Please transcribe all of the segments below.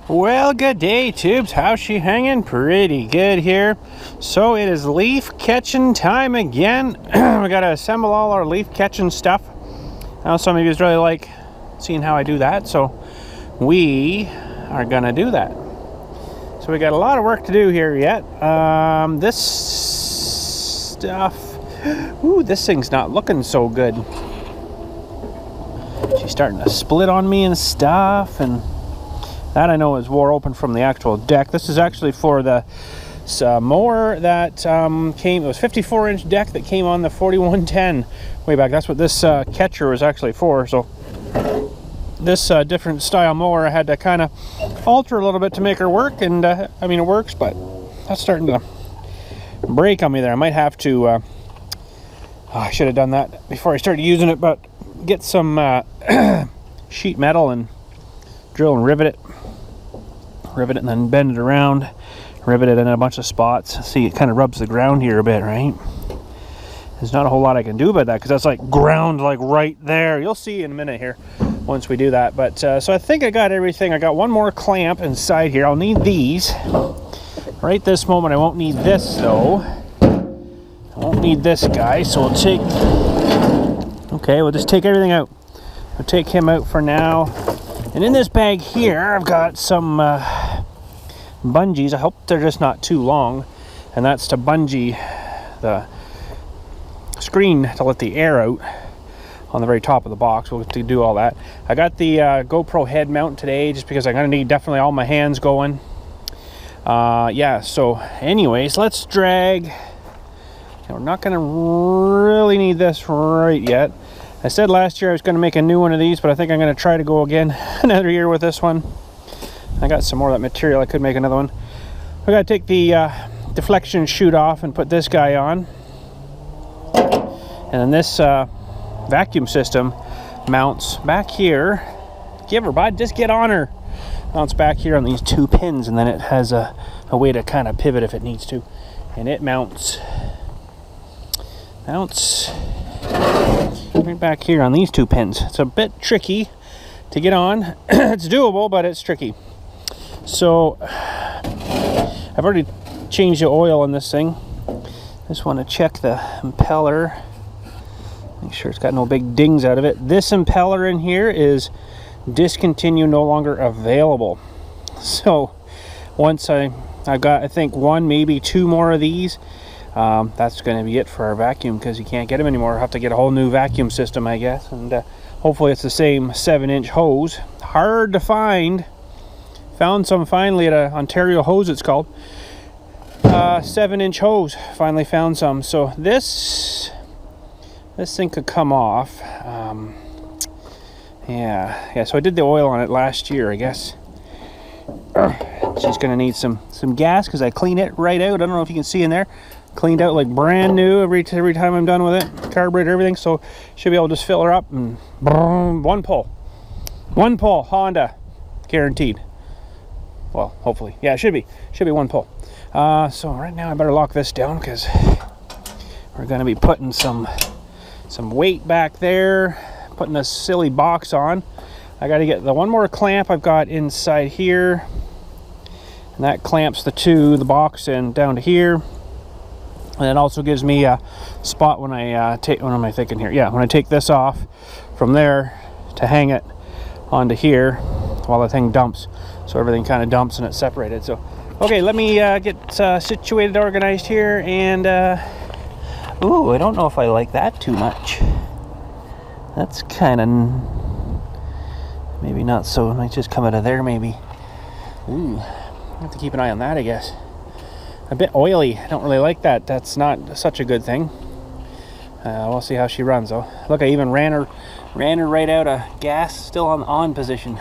Well, good day, Tubes. How's she hanging? Pretty good here. So it is leaf catching time again. We got to assemble all our leaf catching stuff. I know some of you really like seeing how I do that, so we are gonna do that. So we got a lot of work to do here yet. This stuff, ooh, this thing's not looking so good. She's starting to split on me and stuff, and that I know is wore open from the actual deck. This is actually for the mower that came, it was 54-inch deck that came on the 4110 way back. That's what this catcher was actually for. So this different style mower I had to kind of alter a little bit to make her work, and I mean it works, but that's starting to break on me there. I might have to, I should have done that before I started using it, but get some sheet metal and drill and rivet it and then bend it around, rivet it in a bunch of spots. See, it kind of rubs the ground here a bit, right? There's not a whole lot I can do about that because that's like ground like right there. You'll see in a minute here once we do that. But so I think I got everything. I got one more clamp inside here. I'll need these. Right this moment I won't need this though. I won't need this guy, so we'll take, okay, we'll just take everything out. We'll take him out for now. And in this bag here, I've got some bungees. I hope they're just not too long. And that's to bungee the screen to let the air out on the very top of the box. We'll have to do all that. I got the GoPro head mount today just because I'm going to need definitely all my hands going. Yeah, so anyways, let's drag. We're not going to really need this right yet. I said last year I was going to make a new one of these, but I think I'm going to try to go again another year with this one. I got some more of that material. I could make another one. I got to take the deflection chute off and put this guy on. And then this vacuum system mounts back here. Give her, bud. Just get on her. Mounts back here on these two pins, and then it has a way to kind of pivot if it needs to. And it mounts right back here on these two pins. It's a bit tricky to get on. It's doable, but it's tricky. So I've already changed the oil on this thing. Just want to check the impeller, make sure it's got no big dings out of it. This impeller in here is discontinued, no longer available. So once I've got, I think, one, maybe two more of these, that's going to be it for our vacuum, because you can't get them anymore. I'll have to get a whole new vacuum system, I guess, and hopefully it's the same 7-inch hose. Hard to find. Found some finally at a Ontario Hose, it's called. 7-inch hose. Finally found some. So this thing could come off. Yeah. So I did the oil on it last year, I guess. She's going to need some gas because I clean it right out. I don't know if you can see in there. Cleaned out like brand new every time I'm done with it. Carburetor, everything. So should be able to just fill her up and boom, one pull, Honda, guaranteed. Well, hopefully, yeah, it should be one pull. So right now I better lock this down because we're going to be putting some weight back there, putting this silly box on. I got to get the one more clamp I've got inside here, and that clamps the box and down to here. And it also gives me a spot when I take, what am I thinking here? Yeah, when I take this off from there to hang it onto here while the thing dumps. So everything kind of dumps and it's separated. So, okay, let me get situated, organized here. And, ooh, I don't know if I like that too much. That's kind of, maybe not so. It might just come out of there, maybe. Ooh, I have to keep an eye on that, I guess. A bit oily. I don't really like that. That's not such a good thing. We'll see how she runs though. Look, I even ran her right out of gas, still on position.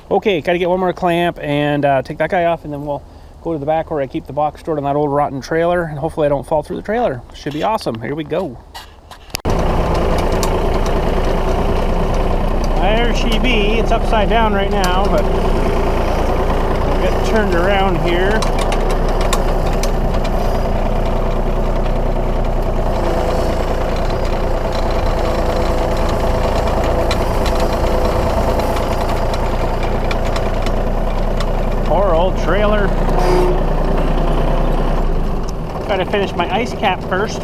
Okay, got to get one more clamp and take that guy off, and then we'll go to the back where I keep the box stored on that old rotten trailer, and hopefully I don't fall through the trailer. Should be awesome. Here we go. There she be. It's upside down right now, but I'll get turned around here. old trailer. Gotta finish my ice cap first.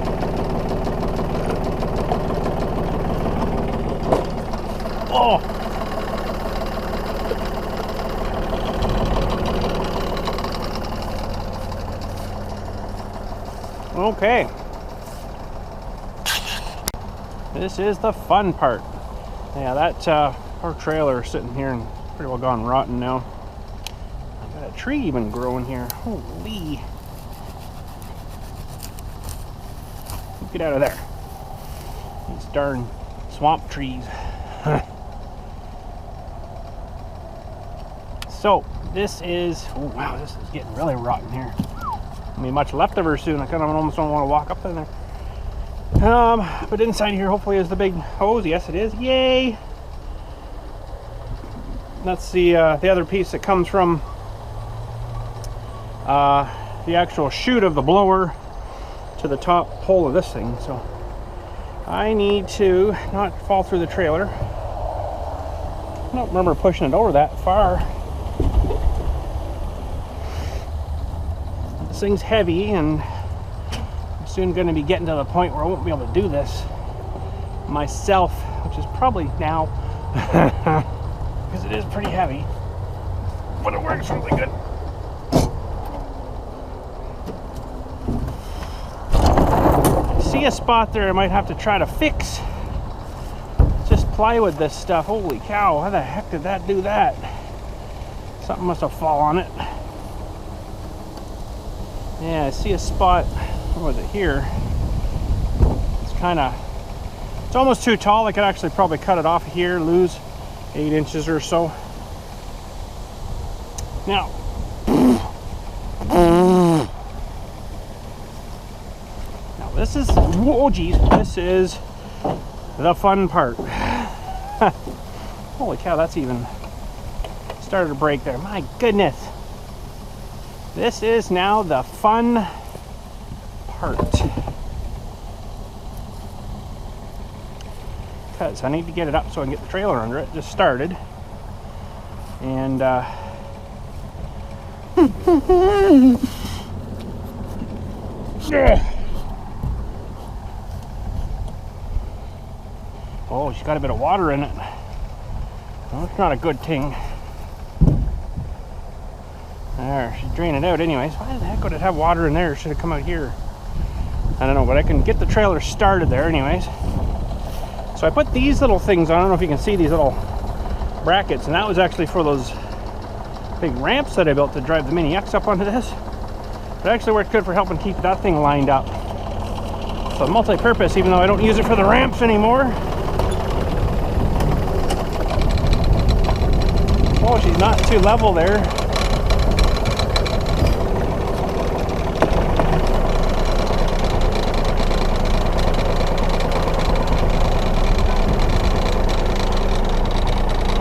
Oh! Okay. This is the fun part. Yeah, that our trailer is sitting here and pretty well gone rotten now. I got a tree even growing here. Holy! Get out of there. These darn swamp trees. So this is, oh wow, this is getting really rotten here. I mean, much left of her soon. I kind of almost don't want to walk up in there. But inside here, hopefully, is the big hose. Yes, it is. Yay! That's the other piece that comes from the actual chute of the blower to the top pole of this thing. So I need to not fall through the trailer. I don't remember pushing it over that far. This thing's heavy, and I'm soon going to be getting to the point where I won't be able to do this myself, which is probably now, because it is pretty heavy, but it works really good. I see a spot there I might have to try to fix. Just plywood this stuff. Holy cow, how the heck did that do that? Something must have fallen on it. Yeah, I see a spot. What was it here? It's almost too tall. I could actually probably cut it off here, lose 8 inches or so. Now, this is, oh geez, this is the fun part. Holy cow, that's even started to break there. My goodness. This is now the fun part. Because I need to get it up so I can get the trailer under it. Just started. And oh, she's got a bit of water in it. Well, that's not a good thing. There, she's draining it out anyways. Why the heck would it have water in there? It should have come out here. I don't know, but I can get the trailer started there anyways. So I put these little things on. I don't know if you can see these little brackets, and that was actually for those big ramps that I built to drive the Mini X up onto this. But it actually worked good for helping keep that thing lined up. So multi-purpose, even though I don't use it for the ramps anymore. Oh, she's not too level there.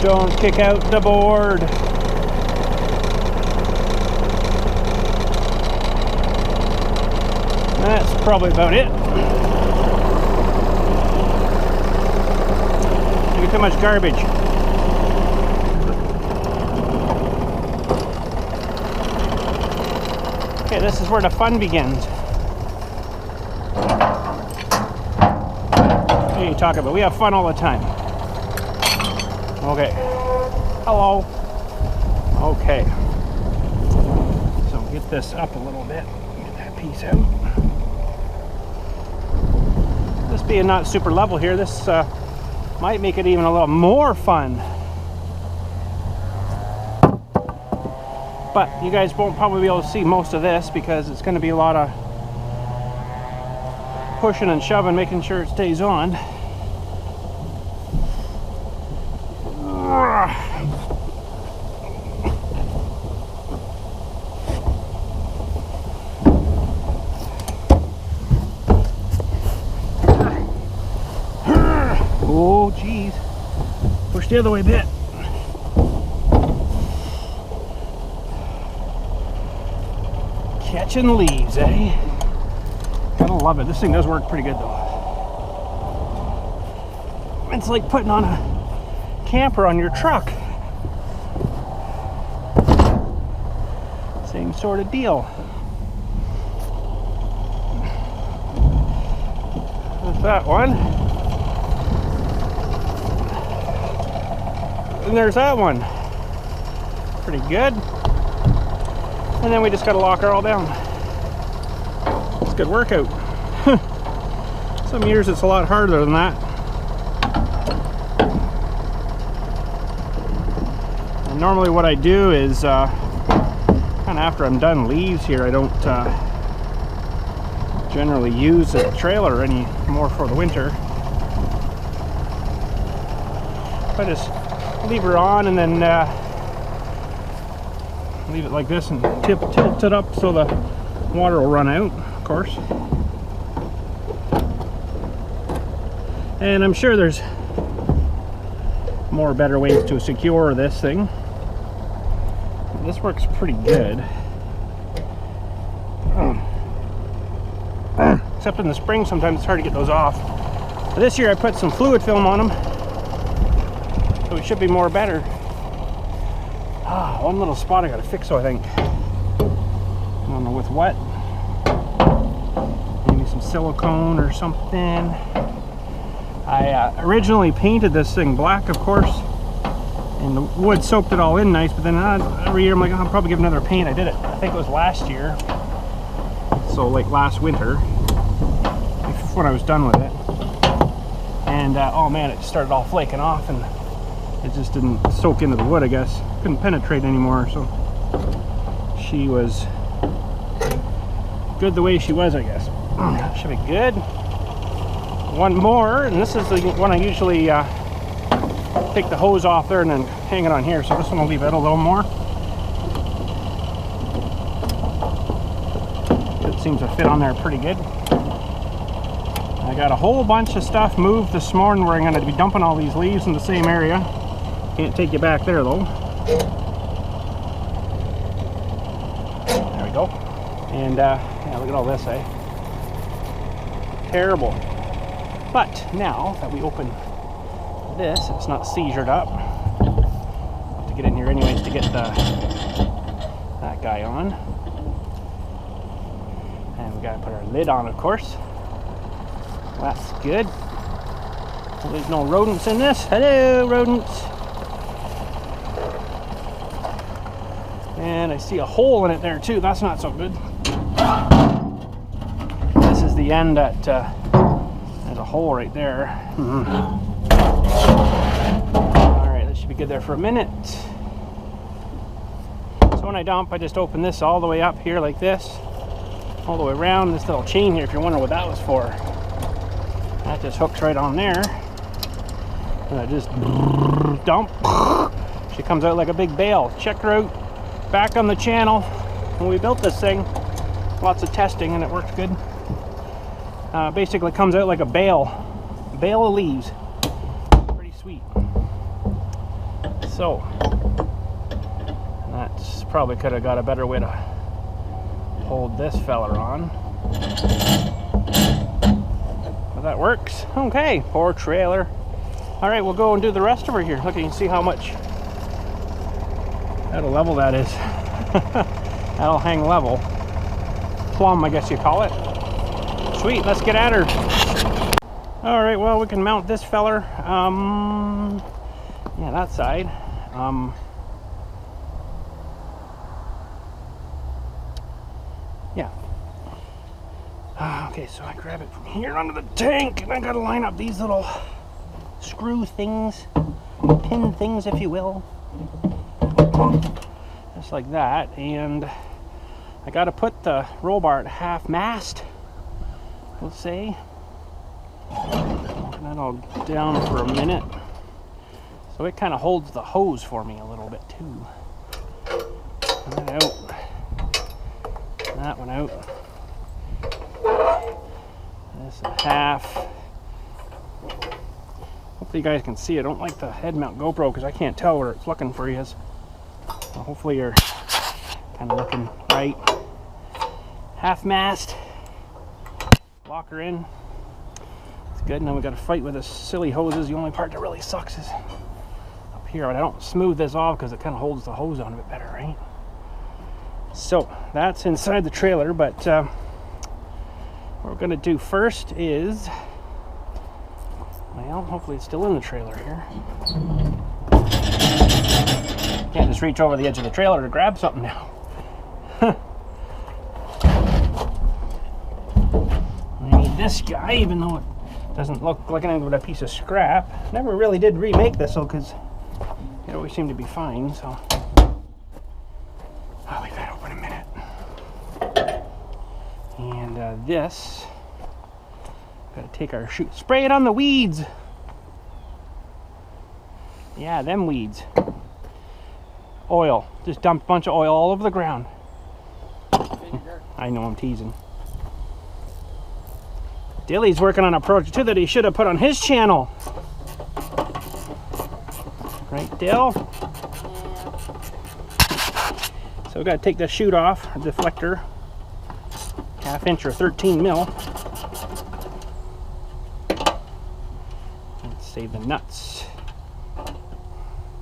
Don't kick out the board. That's probably about it. You get too much garbage. Okay, this is where the fun begins. What are you talking about? We have fun all the time. Okay. Hello. Okay. So get this up a little bit. Get that piece out. This being not super level here, this might make it even a little more fun. But you guys won't probably be able to see most of this because it's going to be a lot of pushing and shoving, making sure it stays on. Oh, geez. Push the other way a bit. Catching leaves, eh? Gotta love it. This thing does work pretty good, though. It's like putting on a camper on your truck. Same sort of deal. There's that one. And there's that one. Pretty good. And then we just got to lock her all down. It's a good workout. Some years it's a lot harder than that. And normally what I do is kind of after I'm done leaves here, I don't generally use the trailer anymore for the winter. I just leave her on and then leave it like this and tilt it up so the water will run out, of course. And I'm sure there's more better ways to secure this thing. This works pretty good. Except in the spring, sometimes it's hard to get those off. But this year I put some fluid film on them, so it should be more better. One little spot I gotta fix, so I think. I don't know with what. Maybe some silicone or something. I originally painted this thing black, of course, and the wood soaked it all in nice, but then every year I'm like, I'll probably give another paint. I did it, I think it was last year, so like last winter, when I was done with it. And oh man, it started all flaking off and it just didn't soak into the wood, I guess. Couldn't penetrate anymore, so she was good the way she was, I guess. Should be good. One more, and this is the one I usually take the hose off there and then hang it on here, so this one will leave it a little more. It seems to fit on there pretty good. I got a whole bunch of stuff moved this morning where I'm going to be dumping all these leaves in the same area. Can't take you back there though. There we go. And yeah, look at all this, eh? Terrible. But now that we open this, it's not seizured up. I'll have to get in here anyways to get that guy on. And we gotta put our lid on, of course. That's good. Well, there's no rodents in this. Hello, rodents. And I see a hole in it there too. That's not so good. This is the end that there's a hole right there. Alright, that should be good there for a minute. So when I dump, I just open this all the way up here like this, all the way around this little chain here, if you're wondering what that was for. That just hooks right on there. And I just dump. She comes out like a big bale. Check her out back on the channel when we built this thing. Lots of testing and it worked good. Basically comes out like a bale of leaves. Pretty sweet. So that's probably could have got a better way to hold this feller on. But that works. Okay, poor trailer. All right, we'll go and do the rest over here. Look, you can see how much how level that is. That'll hang level. Plumb, I guess you call it. Sweet, let's get at her. All right, well, we can mount this feller. Yeah, that side. Yeah. Okay, so I grab it from here onto the tank, and I gotta line up these little screw things, pin things, if you will. Just like that, and I gotta put the roll bar at half mast, we'll say. Walking that all down for a minute. So it kind of holds the hose for me a little bit too. That out. That one out. This is half. Hopefully you guys can see. I don't like the head mount GoPro because I can't tell where it's looking for you. So hopefully you're kind of looking right. Half mast. Lock her in. It's good. Now we got to fight with this silly hoses. The only part that really sucks is up here. But I don't smooth this off because it kind of holds the hose on a bit better, right? So that's inside the trailer, but what we're going to do first is, well, hopefully it's still in the trailer here. Can't just reach over the edge of the trailer to grab something now. I need this guy, even though it doesn't look like anything but a piece of scrap. Never really did remake this though, because it always seemed to be fine, so I'll leave that open a minute. And this, gotta take our chute, spray it on the weeds. Yeah, them weeds. Oil, just dumped a bunch of oil all over the ground. I know, I'm teasing. Dilly's working on a project too that he should have put on his channel. Right, Dill? So we've got to take the chute off, a deflector, 1/2 inch or 13 mil. And save the nuts.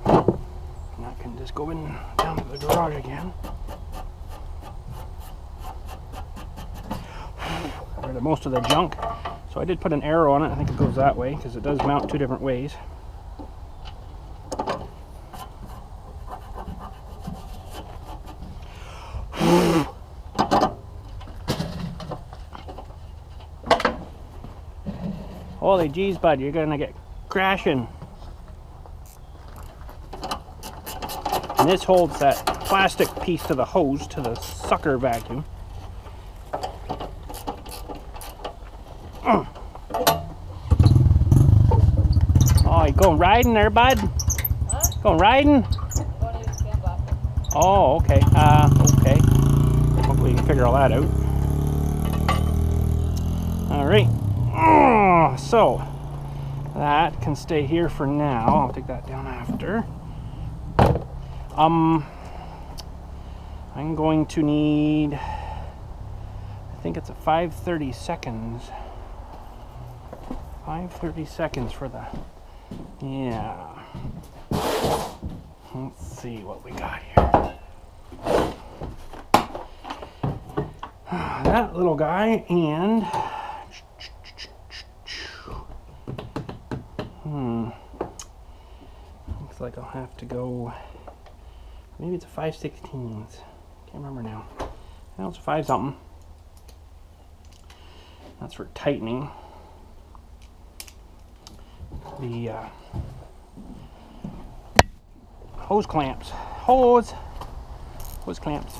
And I can just go in down to the garage again. Got rid of most of the junk. So I did put an arrow on it. I think it goes that way because it does mount 2 different ways. Holy geez, bud, you're gonna get crashing. And this holds that plastic piece to the hose, to the sucker vacuum. Oh, you going riding there, bud? Huh? Going riding? Going to use sandblasting. Oh, okay. Okay. Hopefully you can figure all that out. All right. So that can stay here for now. I'll take that down after. I'm going to need, I think it's a 5:30 seconds. 5:30 seconds for the, yeah. Let's see what we got here. That little guy and looks like I'll have to go, maybe it's a 5/16. Can't remember now. Now it's a 5 something. That's for tightening the hose clamps. Hose clamps.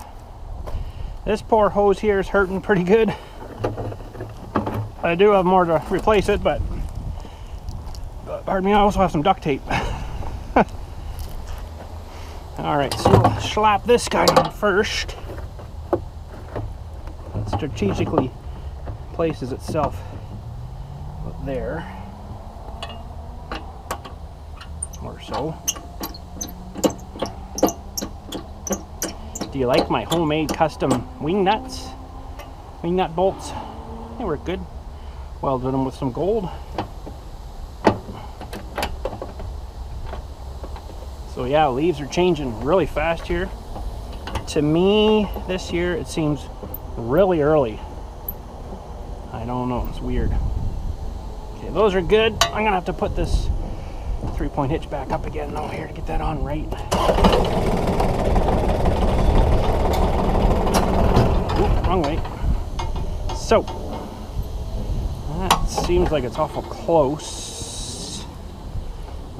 This poor hose here is hurting pretty good. I do have more to replace it, but pardon me, I also have some duct tape. All right, so we'll slap this guy on first. It strategically places itself there, or so. Do you like my homemade custom wing nuts? Wing nut bolts? They work good. Welded them with some gold. So yeah, leaves are changing really fast here. To me, this year, it seems really early. I don't know, it's weird. Okay, those are good. I'm gonna have to put this 3-point hitch back up again though here to get that on right. Oop, wrong way. So, that seems like it's awful close.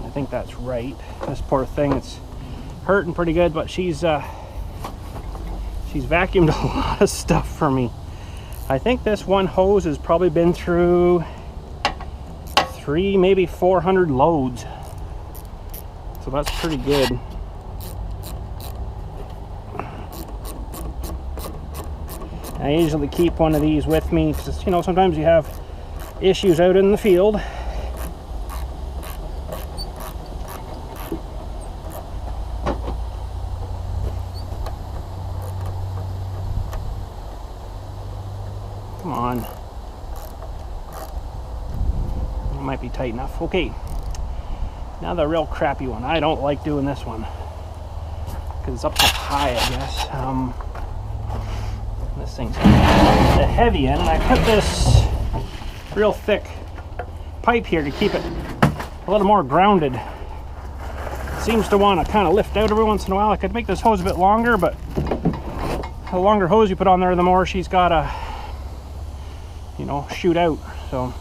I think that's right. This poor thing, it's hurting pretty good, but she's vacuumed a lot of stuff for me. I think this one hose has probably been through 300, maybe 400 loads. So that's pretty good. I usually keep one of these with me because, you know, sometimes you have issues out in the field. Come on. It might be tight enough. Okay. Now the real crappy one. I don't like doing this one because it's up so high, I guess. this thing's the heavy end, and I put this real thick pipe here to keep it a little more grounded. It seems to want to kind of lift out every once in a while. I could make this hose a bit longer, but the longer hose you put on there, the more she's got to, you know, shoot out. So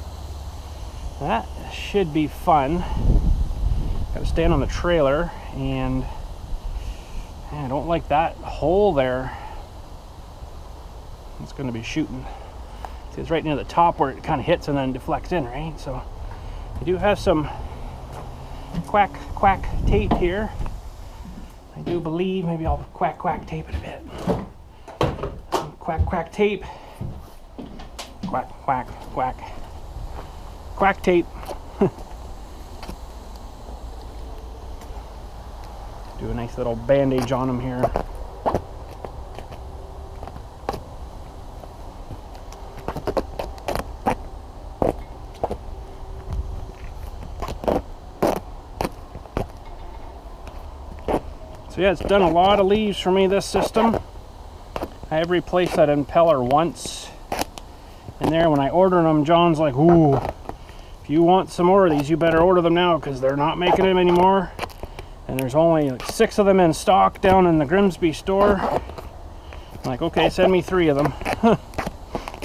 that should be fun. Got to stand on the trailer, and I don't like that hole there. It's going to be shooting. See, it's right near the top where it kind of hits and then deflects in, right? So I do have some quack tape here. I do believe maybe I'll quack tape it a bit. Some quack tape. Quack tape. Do a nice little bandage on them here. So yeah, it's done a lot of leaves for me, this system. I have replaced that impeller once. And there, when I ordered them, John's like, ooh, if you want some more of these, you better order them now, because they're not making them anymore. And there's only like 6 of them in stock down in the Grimsby store. I'm like, okay, send me 3 of them.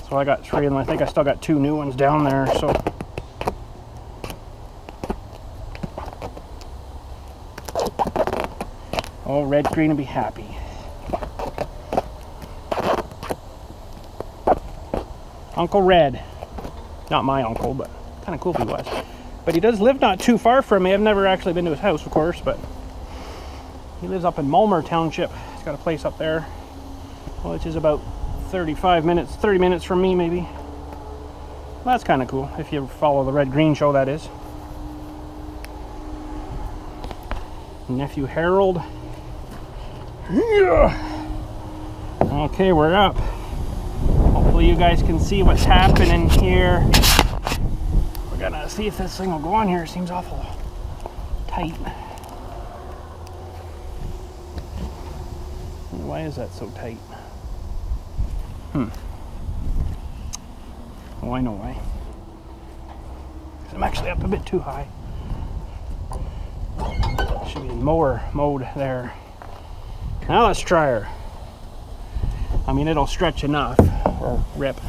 So I got 3 of them. I think I still got 2 new ones down there. So oh, Red Green will be happy. Uncle Red. Not my uncle, but kind of cool if he was. But he does live not too far from me. I've never actually been to his house, of course, but he lives up in Mulmer Township. He's got a place up there, which is about 30 minutes from me, maybe. Well, that's kind of cool, if you follow the Red Green show, that is. Nephew Harold. Yeah. Okay, we're up. Hopefully you guys can see what's happening here. We're gonna see if this thing will go on here. It seems awful tight. Why is that so tight? Oh, I know why. I'm actually up a bit too high. Should be in mower mode there. Now let's try her. I mean, it'll stretch enough, or rip.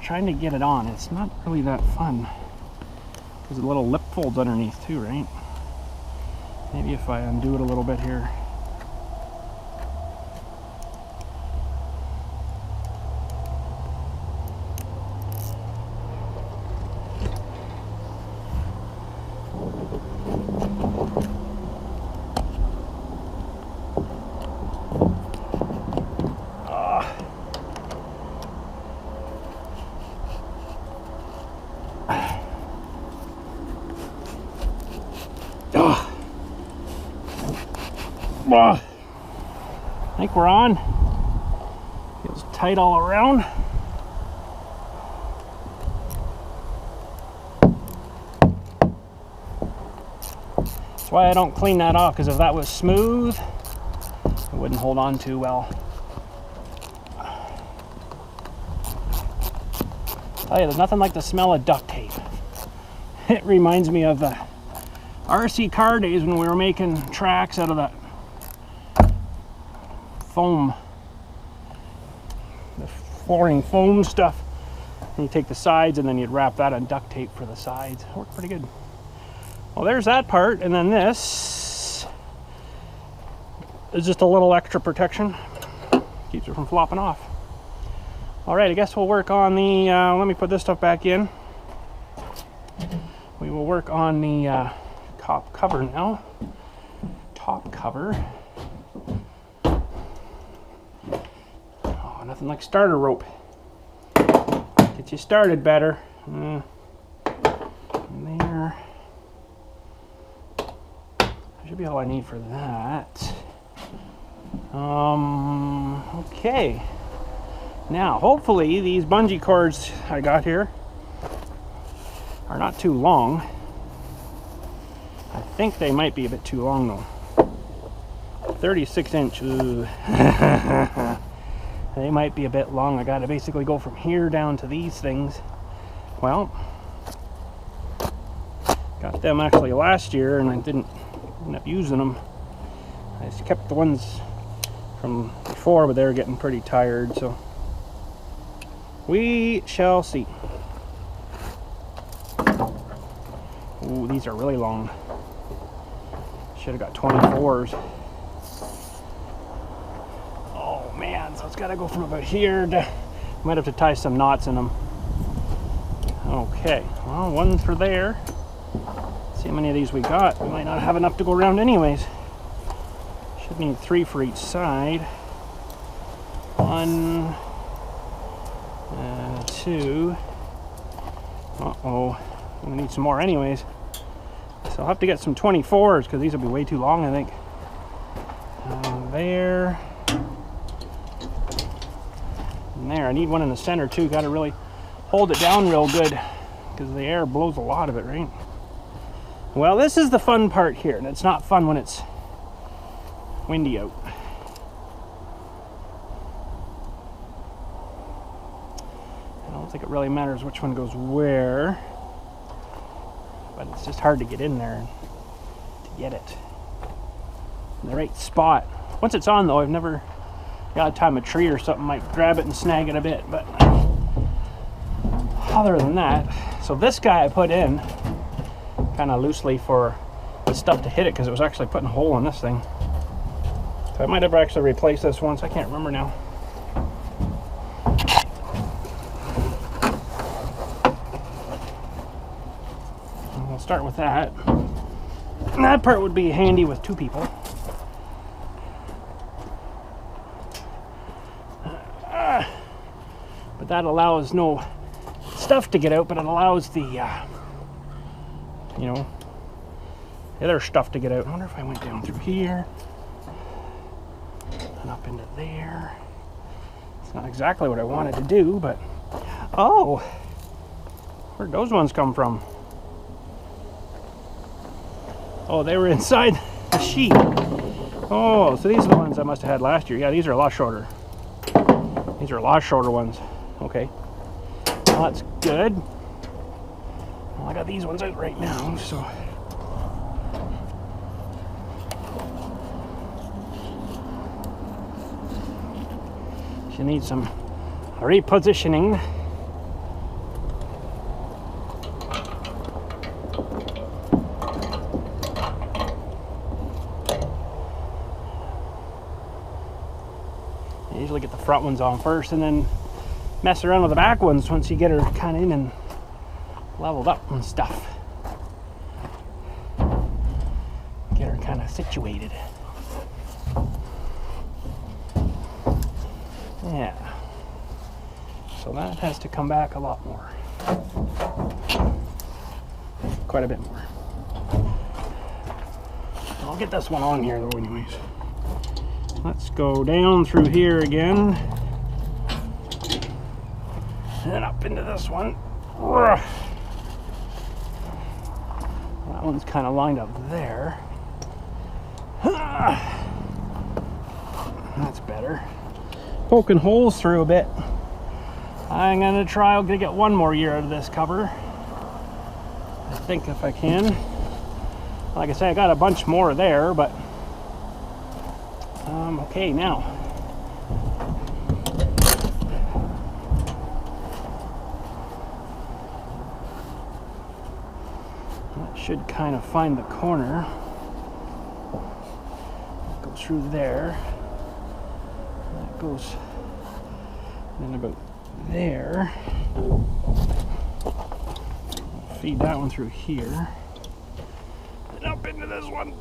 Trying to get it on, it's not really that fun. There's a little lip folds underneath too, right? Maybe if I undo it a little bit here. I think we're on. Feels tight all around. That's why I don't clean that off, because if that was smooth, it wouldn't hold on too well. Tell you, there's nothing like the smell of duct tape. It reminds me of the RC car days when we were making tracks out of that foam, the flooring foam stuff. And you take the sides and then you'd wrap that on duct tape for the sides. It worked pretty good. Well, there's that part, and then this is just a little extra protection. Keeps it from flopping off. All right, I guess we'll work on the, let me put this stuff back in. We will work on the top cover now. Top cover. Oh, nothing like starter rope. Get you started better. There. That should be all I need for that. Okay. Now, hopefully these bungee cords I got here are not too long. I think they might be a bit too long though. 36 inch. Ooh. They might be a bit long. I got to basically go from here down to these things. Well, got them actually last year and I didn't end up using them. I just kept the ones from before, but they were getting pretty tired, so we shall see. Ooh, these are really long. Should have got 24s. Oh man, so it's got to go from about here to, might have to tie some knots in them. Okay, well, one for there. Let's see how many of these we got. We might not have enough to go around anyways. Should need 3 for each side. 1, 2. Uh-oh, I'm gonna need some more anyways. So I'll have to get some 24s because these will be way too long, I think. There. And there, I need one in the center too. Got to really hold it down real good because the air blows a lot of it, right? Well, this is the fun part here, and it's not fun when it's windy out. I don't think it really matters which one goes where, but it's just hard to get in there to get it in the right spot. Once it's on though, I've never got to time a tree or something, might grab it and snag it a bit, but other than that, so this guy I put in kind of loosely for the stuff to hit it because it was actually putting a hole in this thing. So I might have actually replaced this once, I can't remember now. And we'll start with that. And that part would be handy with 2 people. But that allows no stuff to get out, but it allows the, you know, the other stuff to get out. I wonder if I went down through here and up into there. It's not exactly what I wanted to do, but oh, where'd those ones come from? Oh, they were inside the sheet. Oh, so these are the ones I must have had last year. Yeah, these are a lot shorter. These are a lot shorter ones. Okay, well, that's good. Well, I got these ones out right now, so you need some repositioning. I usually get the front ones on first and then mess around with the back ones once you get her kind of in and leveled up and stuff. Get her kind of situated. Yeah. So that has to come back a lot more. Quite a bit more. I'll get this one on here though anyways. Let's go down through here again. And up into this one. That one's kind of lined up there. That's better. Poking holes through a bit. I'm gonna try, I'm gonna get one more year out of this cover. I think if I can. Like I say, I got a bunch more there, but okay now. That should kind of find the corner. Go through there. That goes then about there. Feed that one through here. And up into this one.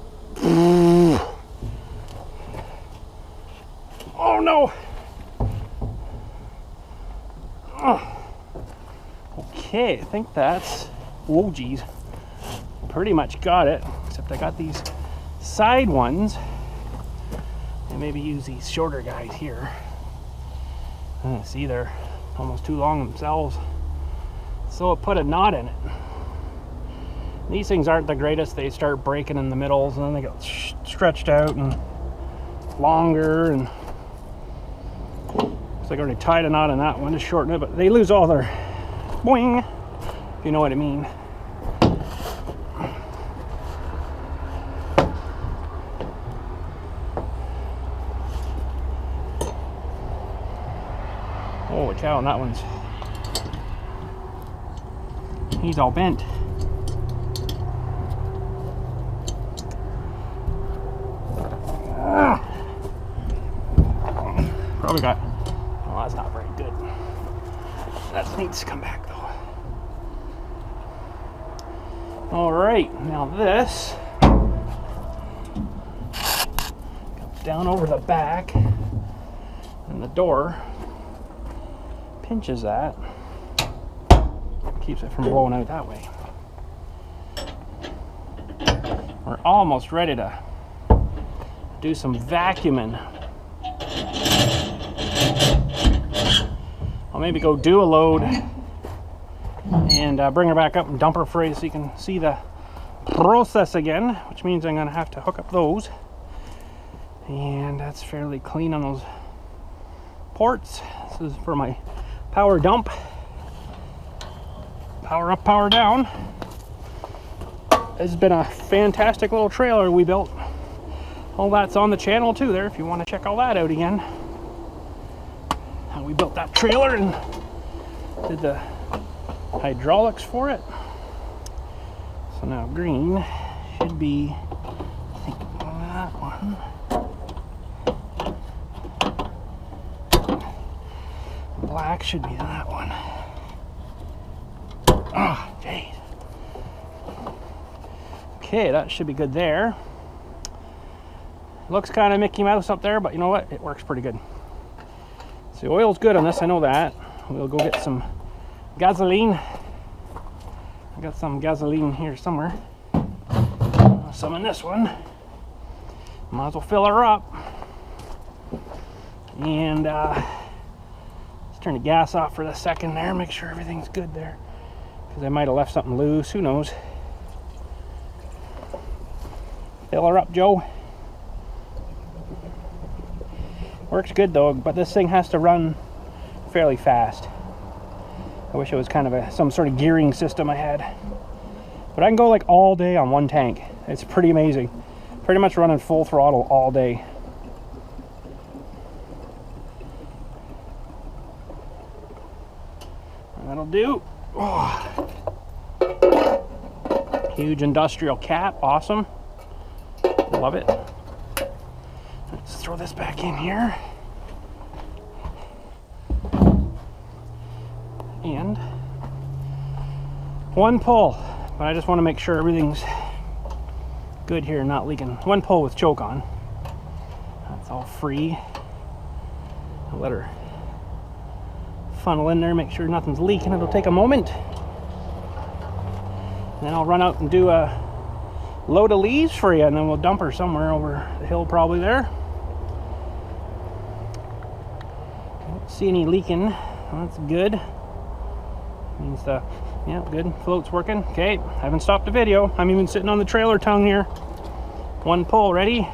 Oh no! Oh. Okay, I think that's, whoa geez, pretty much got it, except I got these side ones, and maybe use these shorter guys here. See, they're almost too long themselves, so I put a knot in it. These things aren't the greatest. They start breaking in the middles and then they get stretched out and longer, and it's like I already tied a knot in that one to shorten it, but they lose all their boing, if you know what I mean. Holy cow, and that one's, he's all bent. Probably got, well, that's not very good. That needs to come back though. All right, now this comes down over the back, and the door pinches that, keeps it from blowing out that way. We're almost ready to do some vacuuming. I'll maybe go do a load and bring her back up and dump her for you so you can see the process again, which means I'm going to have to hook up those. And that's fairly clean on those ports. This is for my power dump. Power up, power down. This has been a fantastic little trailer we built. All that's on the channel too there if you want to check all that out again. How we built that trailer and did the hydraulics for it. So now green should be, I think, that one. Black should be that one. Oh, jeez. Okay, that should be good there. Looks kind of Mickey Mouse up there, but you know what? It works pretty good. So the oil's good on this, I know that. We'll go get some gasoline. I got some gasoline here somewhere. Some in this one. Might as well fill her up. And let's turn the gas off for the second there, make sure everything's good there. Because I might have left something loose, who knows. Fill her up, Joe. Works good though, but this thing has to run fairly fast. I wish it was kind of some sort of gearing system I had. But I can go like all day on one tank. It's pretty amazing. Pretty much running full throttle all day. That'll do. Oh. Huge industrial cap, awesome. Love it. Let's throw this back in here. And one pull, but I just want to make sure everything's good here, not leaking. One pull with choke on. That's all free. I'll let her funnel in there, make sure nothing's leaking. It'll take a moment. Then I'll run out and do a load of leaves for you, and then we'll dump her somewhere over the hill probably there. Don't see any leaking. That's good. Means the, yeah, good, float's working. Okay, haven't stopped the video. I'm even sitting on the trailer tongue here. One pull, ready?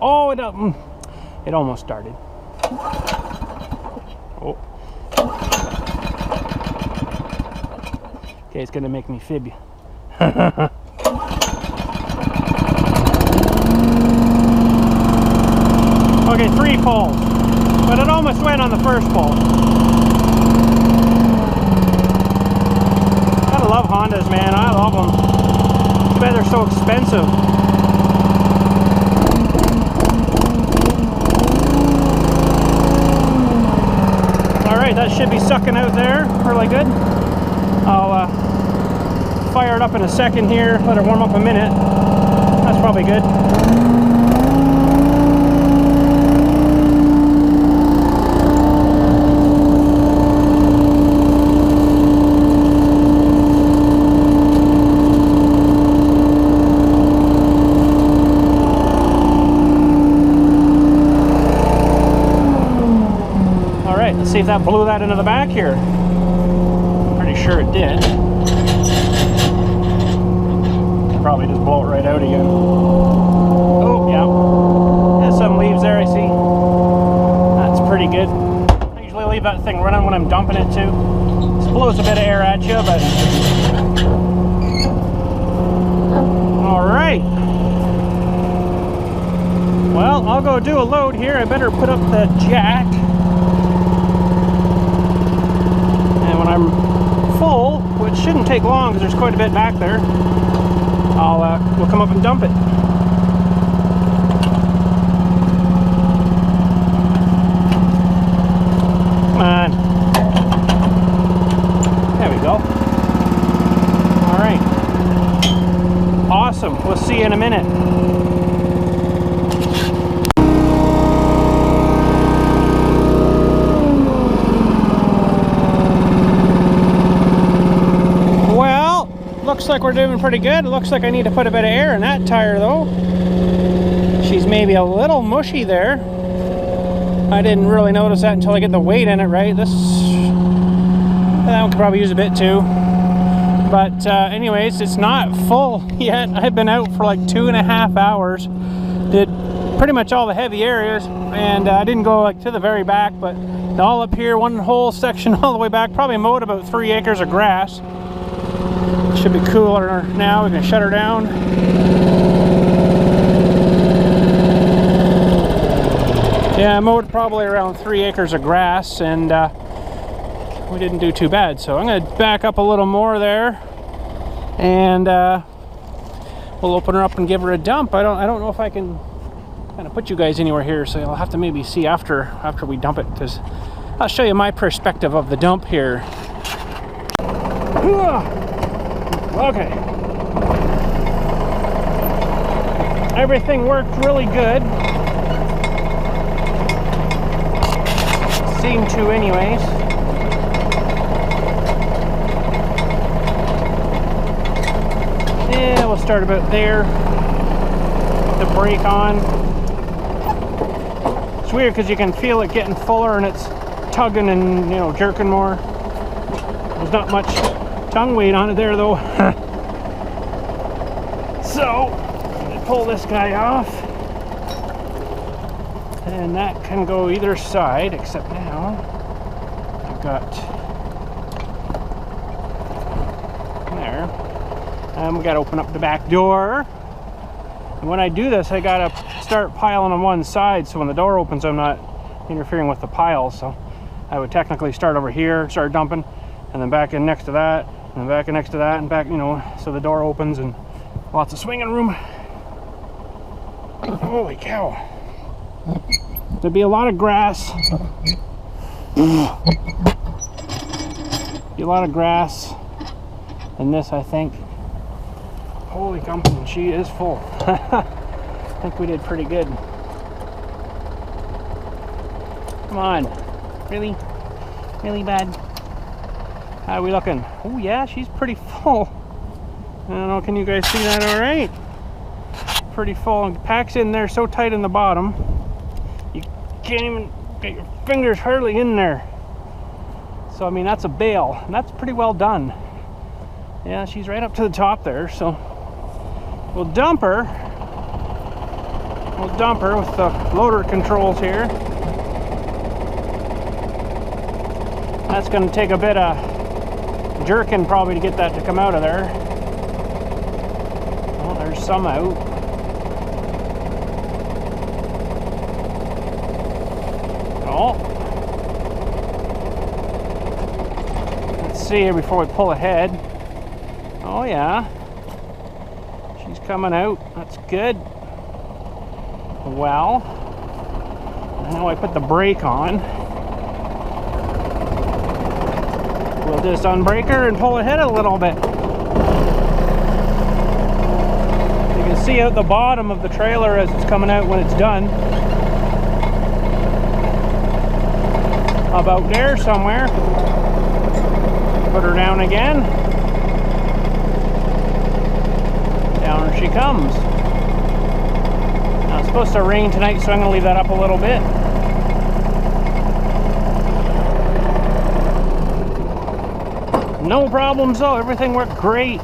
Oh, it almost started. Oh. Okay, it's gonna make me fib you. Okay, 3 pulls, but it almost went on the first pull. Gotta love Hondas, man. I love them. Too bad they're so expensive. Alright, that should be sucking out there really good. I'll fire it up in a second here, let it warm up a minute. That's probably good. Alright, let's see if that blew that into the back here. I'm pretty sure it did. should probably just blow it right out again. Oh, yeah. There's some leaves there, I see. That's pretty good. I usually leave that thing running when I'm dumping it too. This blows a bit of air at you, but... Alright. Well, I'll go do a load here. I better put up the jack. And when I'm full, which shouldn't take long because there's quite a bit back there, we'll come up and dump it. Come on. There we go. All right. Awesome. We'll see you in a minute. Looks like we're doing pretty good. It looks like I need to put a bit of air in that tire though. She's maybe a little mushy there. I didn't really notice that until I get the weight in it, right? That one could probably use a bit too. But anyways, it's not full yet. I've been out for like 2.5 hours. Did pretty much all the heavy areas, and I didn't go like to the very back, but all up here, one whole section all the way back. Probably mowed about 3 acres of grass. Should be cooler now. We can shut her down. Yeah, I mowed probably around 3 acres of grass, and we didn't do too bad. So I'm going to back up a little more there, and we'll open her up and give her a dump. I don't know if I can kind of put you guys anywhere here, so I'll have to maybe see after we dump it, because I'll show you my perspective of the dump here. Okay. Everything worked really good. Seemed to anyways. Yeah, we'll start about there. The brake on. It's weird because you can feel it getting fuller and it's tugging and, you know, jerking more. There's not much tongue weight on it there though. So pull this guy off, and that can go either side, except now I've got there, and we got to open up the back door. And when I do this, I gotta start piling on one side, so when the door opens I'm not interfering with the pile. So I would technically start over here, start dumping, and then back in next to that, and back in next to that, and back, you know, so the door opens and lots of swinging room. Holy cow. There'd be a lot of grass. Be a lot of grass in this, I think. Holy company, she is full. I think we did pretty good. Come on. Really? Really bad? How are we looking? Oh yeah, she's pretty full. I don't know, can you guys see that all right? Pretty full, and packs in there so tight in the bottom. You can't even get your fingers hardly in there. So, I mean, that's a bale, and that's pretty well done. Yeah, she's right up to the top there, so we'll dump her. We'll dump her with the loader controls here. That's going to take a bit of jerking probably to get that to come out of there. Well, there's some out. Oh. Let's see here before we pull ahead. Oh yeah. She's coming out. That's good. Well, now I put the brake on. We'll just unbrake her and pull ahead a little bit. You can see out the bottom of the trailer as it's coming out when it's done. About there somewhere. Put her down again. Down she comes. Now it's supposed to rain tonight, so I'm going to leave that up a little bit. No problems though, everything worked great.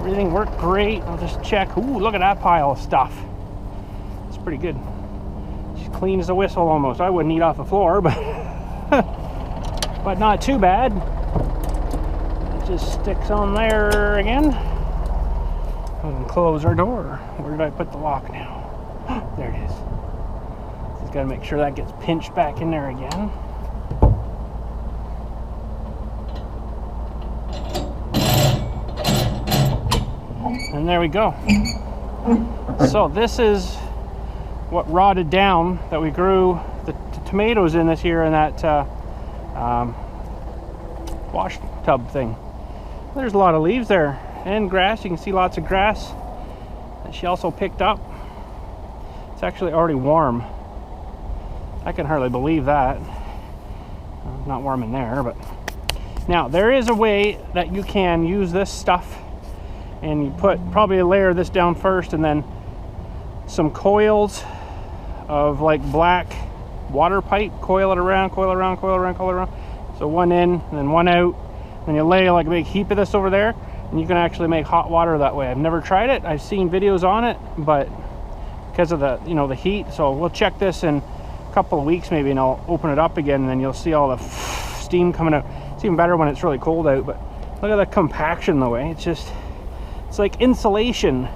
Everything worked great. I'll just check. Ooh, look at that pile of stuff. It's pretty good. It's clean as a whistle almost. I wouldn't eat off the floor, but but not too bad. It just sticks on there again. We can close our door. Where did I put the lock now? There it is. Just got to make sure that gets pinched back in there again. And there we go. So this is what rotted down that we grew the tomatoes in this year in that wash tub thing. There's a lot of leaves there and grass. You can see lots of grass that she also picked up. It's actually already warm. I can hardly believe that. Not warm in there, but now there is a way that you can use this stuff, and you put probably a layer of this down first and then some coils of like black water pipe, coil it around, coil around, coil around, coil around. So one in and then one out, and you lay like a big heap of this over there, and you can actually make hot water that way. I've never tried it. I've seen videos on it, but because of the, you know, the heat. So we'll check this in a couple of weeks maybe, and I'll open it up again, and then you'll see all the steam coming out. It's even better when it's really cold out, but look at the compaction the way. It's just, it's like insulation.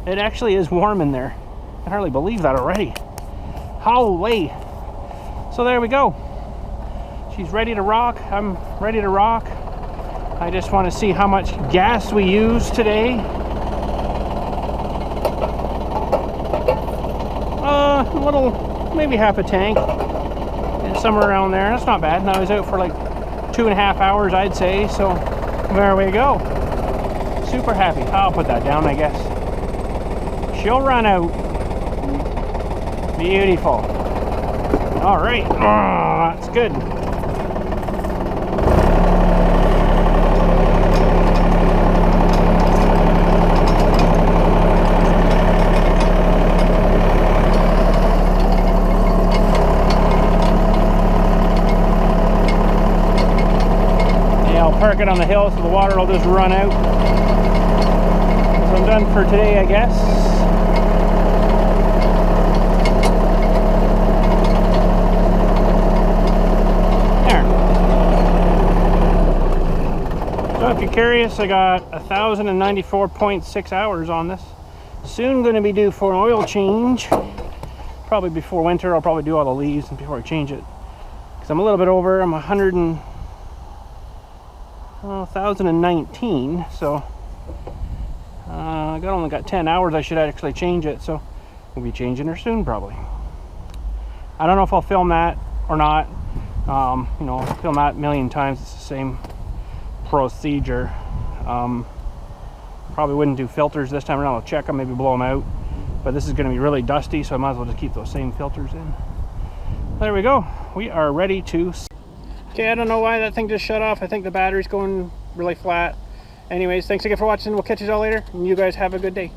It actually is warm in there. I can hardly believe that already. Holy. So there we go. She's ready to rock. I'm ready to rock. I just want to see how much gas we use today. A little, maybe half a tank. Somewhere around there. That's not bad. And I was out for like 2.5 hours, I'd say. So there we go. Super happy. I'll put that down, I guess. She'll run out. Beautiful. All right. Oh, that's good. Yeah, I'll park it on the hill so the water will just run out. So I'm done for today, I guess. So if you're curious, I got 1,094.6 hours on this. Soon going to be due for an oil change. Probably before winter. I'll probably do all the leaves before I change it. Because I'm a little bit over. I'm 1,019. So I only got 10 hours. I should actually change it. So we'll be changing her soon probably. I don't know if I'll film that or not. You know, I'll film that a million times. It's the same procedure. Probably wouldn't do filters this time around. I'll check them, maybe blow them out, but this is going to be really dusty, so I might as well just keep those same filters in. There we go. We are ready to. Okay, I don't know why that thing just shut off. I think the battery's going really flat. Anyways, thanks again for watching. We'll catch you all later, and you guys have a good day.